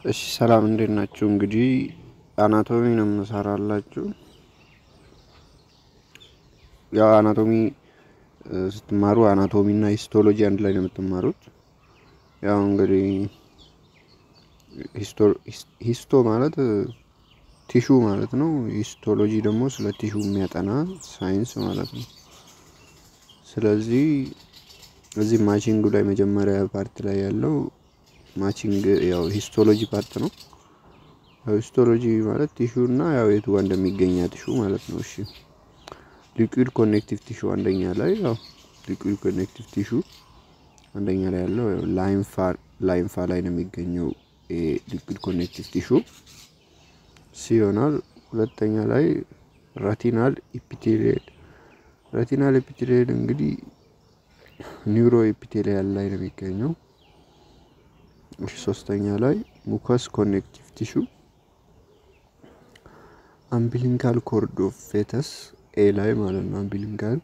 እሺ ሰላም እንዴት ናችሁ? እንግዲህ አናቶሚ ነው የምሰራላችሁ። ያው አናቶሚ ስትማሩ አናቶሚ እና ሂስቶሎጂ አንድ ላይ ነው የምትማሩት። ያው እንግዲህ ሂስቶ ማለት ቲሹ ማለት ነው። ሂስቶሎጂ ደግሞ ስለ ቲሹ የሚያጠና ሳይንስ ማለት ነው። ስለዚህ እዚህ ማቺንጉ ላይ መጀመሪያ ፓርት ላይ ያለው ማቺንግ ያው ሂስቶሎጂ ፓርት ነው። ሂስቶሎጂ ማለት ቲሹ እና ያው የቱ ጋር እንደሚገኝ ቲሹ ማለት ነው። እሺ ሊኩዊድ ኮኔክቲቭ ቲሹ አንደኛ ላይ ያው ሊኩዊድ ኮኔክቲቭ ቲሹ አንደኛ ላይ ያለው ላይምፋ ላይ ነው የሚገኘው ሊኩዊድ ኮኔክቲቭ ቲሹ ሲሆናል። ሁለተኛ ላይ ሬቲናል ኤፒቴሊየል እንግዲህ ኒውሮ ኤፒቴሊያል ላይ ነው የሚገኘው። ሶስተኛ ላይ ሙከስ ኮኔክቲቭ ቲሹ አምቢሊካል ኮርድ ኦፍ ፌተስ ኤ ላይ ማለት ነው። አምቢሊካል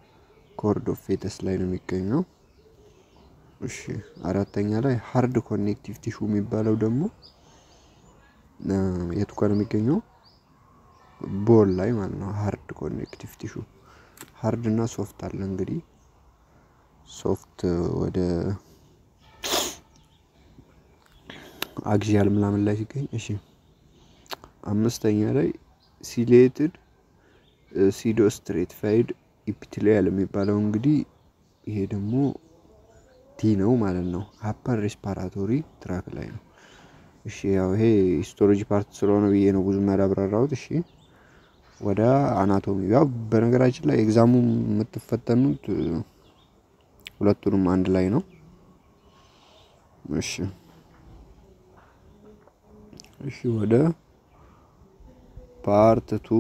ኮርድ ኦፍ ፌተስ ላይ ነው የሚገኘው። እሺ አራተኛ ላይ ሃርድ ኮኔክቲቭ ቲሹ የሚባለው ደግሞ የቱ ጋር ነው የሚገኘው? ቦል ላይ ማለት ነው። ሃርድ ኮኔክቲቭ ቲሹ ሃርድ እና ሶፍት አለ። እንግዲህ ሶፍት ወደ አክሲያል ምናምን ላይ ሲገኝ። እሺ አምስተኛ ላይ ሲሌትድ ሲዶ ስትሬቲፋይድ ኢፒቴሊያል የሚባለው እንግዲህ ይሄ ደግሞ ቲ ነው ማለት ነው። አፐር ሬስፓራቶሪ ትራክ ላይ ነው። እሺ ያው ይሄ ሂስቶሎጂ ፓርት ስለሆነ ብዬ ነው ብዙ ያላብራራሁት። እሺ ወደ አናቶሚ ያው በነገራችን ላይ ኤግዛሙ የምትፈተኑት ሁለቱንም አንድ ላይ ነው። እሺ ወደ ፓርት 2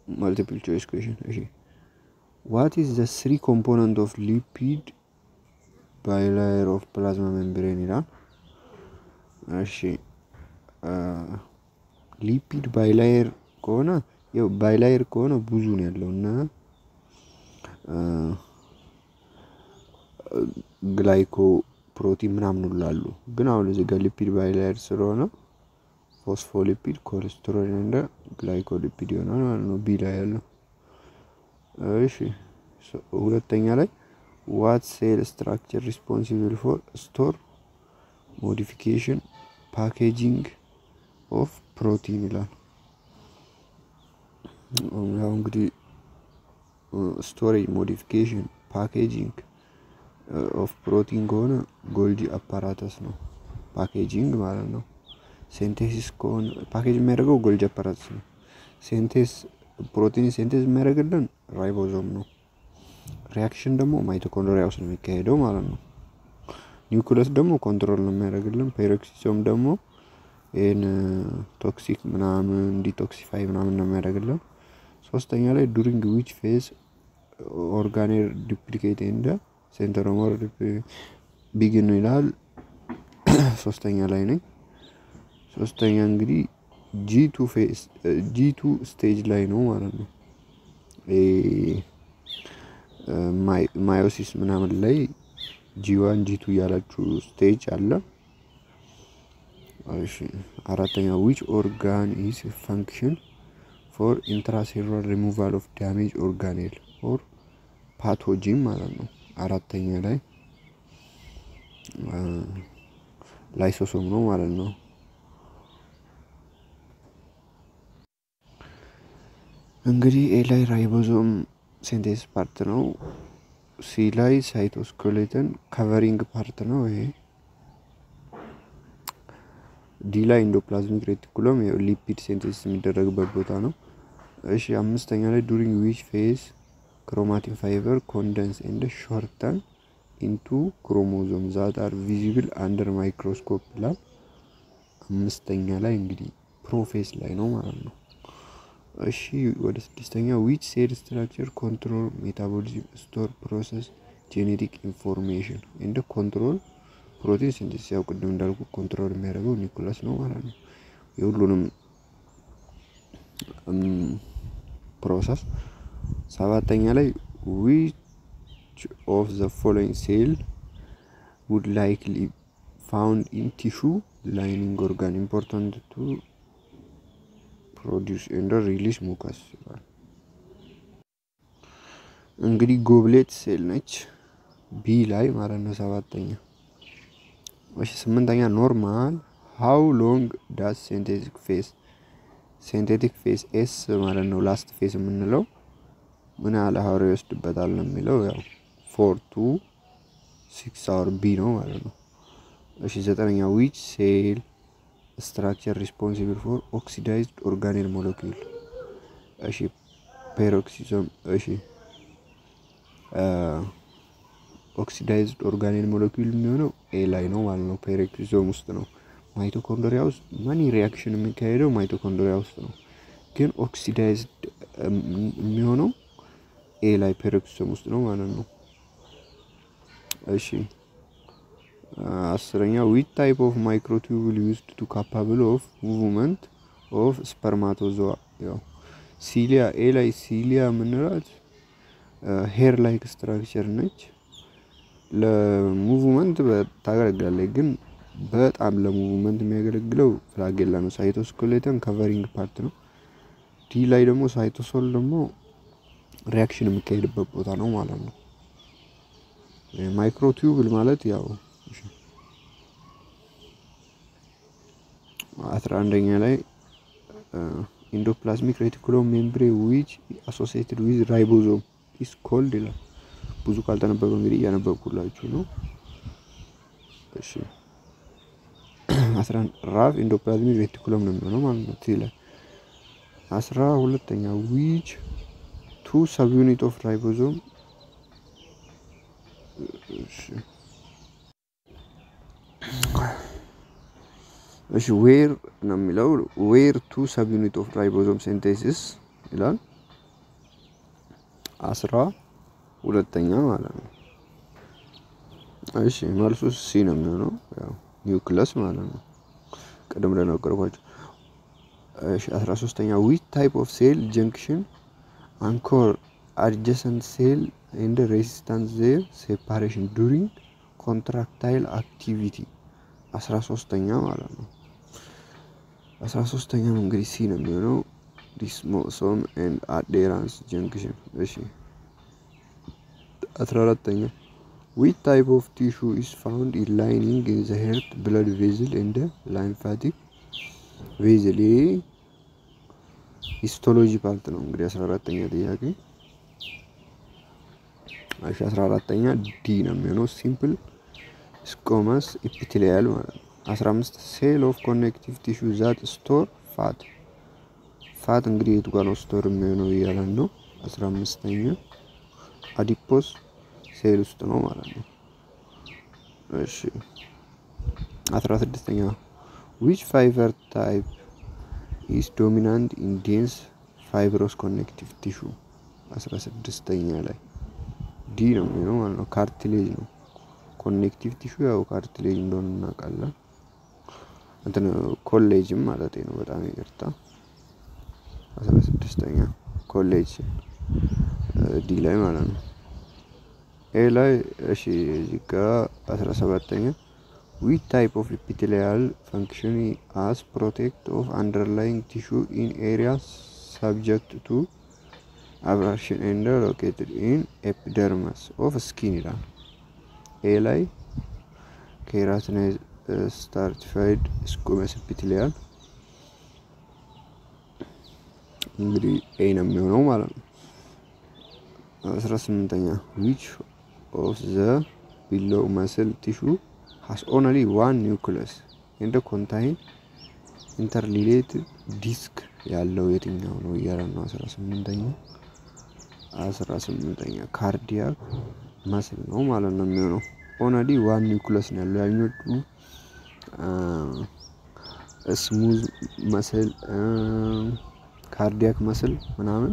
መልቲፕል ቾይስ ኩዌስችን። እሺ what is the three component of lipid bilayer of plasma membrane ይላል። እሺ ሊፒድ ባይላየር ከሆነ ያው ባይላየር ከሆነ ብዙ ነው ያለውና ግላይኮ ፕሮቲን ምናምን ሁሉ ግን አሁን እዚህ ጋር ሊፒድ ባይላየር ስለሆነ ፎስፎሊፒድ ኮሌስትሮል እና ግላይኮሊፒድ ይሆናል ማለት ነው ቢ ላይ ያለው። እሺ ሁለተኛ ላይ what cell structure responsible for store modification packaging of protein ይላል። ያው እንግዲህ storage modification packaging of protein ከሆነ ጎልጂ አፓራተስ ነው ፓኬጂንግ ማለት ነው። ሴንቴሲስ ከሆነ ፓኬጅ የሚያደርገው ጎልጂ አፓራተስ ነው። ፕሮቲን ሴንቴስ የሚያደርግልን ራይቦዞም ነው። ሪያክሽን ደግሞ ማይቶኮንድሪያ ውስጥ ነው የሚካሄደው ማለት ነው። ኒውክሊየስ ደግሞ ኮንትሮል ነው የሚያደርግልን። ፔሮክሲሶም ደግሞ ይሄን ቶክሲክ ምናምን ዲቶክሲፋይ ምናምን ነው የሚያደርግልን። ሶስተኛ ላይ ዱሪንግ ዊች ፌዝ ኦርጋኔል ዱፕሊኬት እንደ ሴንተሮመር ቢግን ይላል። ሶስተኛ ላይ ነኝ። ሶስተኛ እንግዲህ ጂ2 ስቴጅ ላይ ነው ማለት ነው። ማዮሲስ ምናምን ላይ ጂ1 ጂ2 ያላችሁ ስቴጅ አለ። እሺ አራተኛ which organ is function for intracellular removal of damaged organelle or pathogen ማለት ነው። አራተኛ ላይ ላይሶሶም ነው ማለት ነው። እንግዲህ ኤ ላይ ራይቦዞም ሴንቴሲስ ፓርት ነው። ሲ ላይ ሳይቶስኬሌተን ከቨሪንግ ፓርት ነው። ይሄ ዲ ላይ ኢንዶፕላዝሚክ ሬቲኩለም ሊፒድ ሴንቴሲስ የሚደረግበት ቦታ ነው። እሺ አምስተኛ ላይ ዱሪንግ ዊች ፌዝ ክሮማቲን ፋይበር ኮንደንስ ኤንድ ሾርተን ኢንቱ ክሮሞዞም ዛት አር ቪዚብል አንደር ማይክሮስኮፕ ይላል። አምስተኛ ላይ እንግዲህ ፕሮፌስ ላይ ነው ማለት ነው። እሺ ወደ ስድስተኛ ዊች ሴል ስትራክቸር ኮንትሮል ሜታቦሊዝም ስቶር ፕሮሰስ ጄኔቲክ ኢንፎርሜሽን ኤንድ ኮንትሮል ፕሮቲን ሲንተሲስ። ያው ቅድም እንዳልኩ ኮንትሮል የሚያደርገው ኒውክሊየስ ነው ማለት ነው የሁሉንም ፕሮሰስ። ሰባተኛ ላይ which of the following cell would likely found in tissue lining organ important to produce and release mucus እንግዲህ ጎብሌት ሴል ነች ቢ ላይ ማለት ነው ሰባተኛ እሺ ስምንተኛ ኖርማል how long does synthetic phase s ማለት ነው last phase የምንለው ምን ያህል ሀውር ይወስድበታል ነው የሚለው ያው 4 to 6 hour b ነው ማለት ነው እሺ ዘጠነኛ which cell structure responsible for oxidized organelle molecule እሺ peroxisome እሺ oxidized organelle molecule የሚሆነው a ላይ ነው ማለት ነው peroxisome ውስጥ ነው ማይቶኮንድሪያ ውስጥ ማኒ ሪአክሽን የሚካሄደው ማይቶኮንድሪያ ውስጥ ነው ግን oxidized የሚሆነው a ላይ peroxisome ውስጥ ነው ማለት ነው እሺ አስረኛ which type of microtubule used to capable of movement of spermatozoa ያው ሲሊያ a ላይ ሲሊያ ምንራት hair like structure ነች ለሙቭመንት ታገለግላለች ግን በጣም ለሙቭመንት የሚያገለግለው ፍላጌላ ነው ሳይቶስኬሌተን ከቨሪንግ ፓርት ነው ዲ ላይ ደግሞ ሳይቶሶል ደግሞ ሪአክሽን የሚካሄድበት ቦታ ነው ማለት ነው ማይክሮቲዩብል ማለት ያው 11ኛ ላይ endoplasmic reticulum membrane which associated with ribosome is called ይላል ብዙ ካልተነበበ እንግዲህ ያነበብኩላችሁ ነው እሺ 11 ራፍ endoplasmic reticulum ነው የሚሆነው ማለት ነው ትይለ 12ኛ which two subunit of ribosome እሺ where ነው የሚለው where two subunit of ribosome synthesis ይላል 12ኛ ማለት ነው እሺ መልሱ ሲ ነው የሚሆነው ያው ኒውክለስ ማለት ነው ቀደም ለነገርኳችሁ እሺ 13ኛ which type of cell junction anchor adjacent cell and resistance their separation during contractile activity 13ኛ ማለት ነው 13ኛ እንግዲህ ሲ ነው የሚሆነው desmosome and adherens junction እሺ 14ኛ which type of tissue is found in lining in the heart blood vessel and lymphatic vessel histology part ነው እንግዲህ 14ኛ ጥያቄ እሺ 14ኛ ዲ ነው የሚሆነው simple squamous epithelial ማለት ነው 15 cell of connective tissue that store fat እንግዲህ የቱ ጋር ነው ስቶር የሚሆነው ይያላል ነው 15ኛ adipose cell ውስጥ ነው ማለት ነው እሺ 16ኛ which fiber type is dominant in dense fibrous connective tissue 16ኛ ላይ ዲ ነው የሚሆነው ማለት ነው cartilage ነው connective tissue ያው cartilage እንደሆነ እናውቃለን እንትን ኮሌጅም ማለት ነው በጣም ይቅርታ 16ኛ ኮሌጅ ዲ ላይ ማለት ነው ኤ ላይ እሺ እዚህ ጋር 17ኛ which type of epithelial function as protect of underlying tissue in areas subject to abrasion and located in epidermis of skin ይላል ኤ ላይ keratinized stratified squamous epithelial እንግዲህ ኤ ነው የሚሆነው ማለት ነው 18ኛ which of the below muscle tissue has only one nucleus and contain interrelated disc ያለው የትኛው ነው ይያላ ነው 18ኛ cardiac muscle ነው ማለት ነው የሚሆነው only one nucleus ነው ያለው ያኞቹ smooth muscle cardiac muscle ምናምን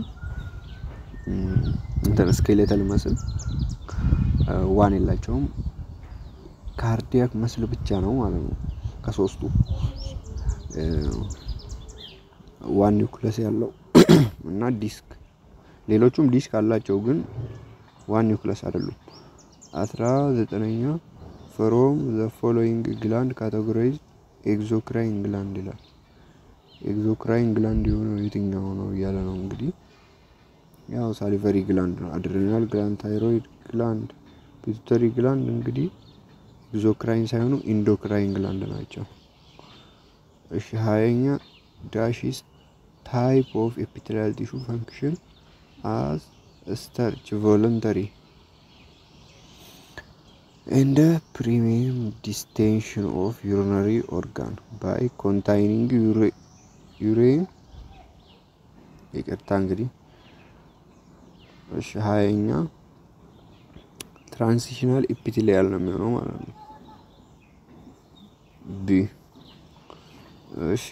እንትን skeletal muscle ዋን የላቸውም cardiac muscle ብቻ ነው ማለት ነው ከሶስቱ ዋን ኒውክለስ ያለው እና ዲስክ ሌሎቹም ዲስክ አላቸው ግን ዋን ኒውክለስ አይደሉም 19ኛ from the following gland categories ኤግዞክራይን ግላንድ ይላል። ኤግዞክራይን ግላንድ የሆነው የትኛው ነው እያለ ነው እንግዲህ። ያው ሳሊቨሪ ግላንድ ነው። አድሬናል ግላንድ፣ ታይሮይድ ግላንድ፣ ፒቱተሪ ግላንድ እንግዲህ ኤግዞክራይን ሳይሆኑ ኢንዶክራይን ግላንድ ናቸው። እሺ 20ኛ ዳሽ ኢዝ ታይፕ ኦፍ ኤፒቴሊያል ቲሹ ፈንክሽን አዝ ስታርች ቮለንተሪ and the premium distension of urinary organ by containing urine ይቅርታ እንግዲህ እሺ 20ኛ ትራንዚሽናል ኤፒቴሊያል ነው የሚሆነው ማለት ነው። ቢ እሺ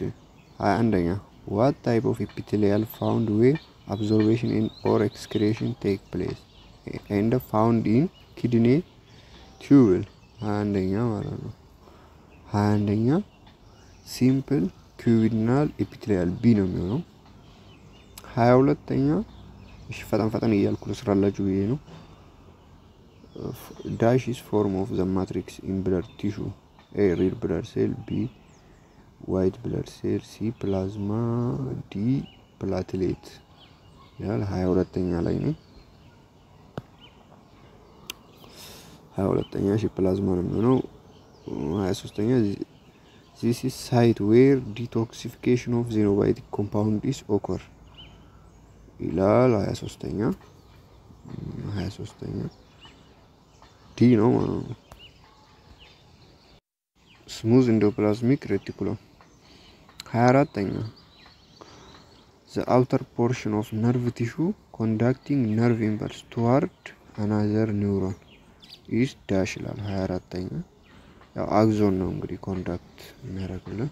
21ኛ what type of epithelial found where absorption and or excretion take place and found in kidney tubule 21ኛ ማለት ነው። 21ኛ ሲምፕል ኪዩቢናል ኤፒቴሊያል ቢ ነው የሚሆነው። 22ኛ እሺ ፈጠን እያልኩ ልስራላችሁ ብዬ ነው። dash is form of the matrix in blood tissue a red blood cell, b white blood cell, c plasma, d platelet ያል 22ኛ ላይ ነው። 22ኛ እሺ ፕላዝማ ነው የሚሆነው። 23ኛ this is site where detoxification of xenobiotic compound is occur ይላል። 23ኛ ዲ ነው ማለት ነው። ስሙዝ ኢንዶፕላዝሚክ ሬቲኩለም 24ኛ the outer portion of nerve tissue conducting nerve impulse toward another neuron is dash ይላል። 24ኛ ያው አክዞን ነው እንግዲህ ኮንዳክት የሚያደርግልን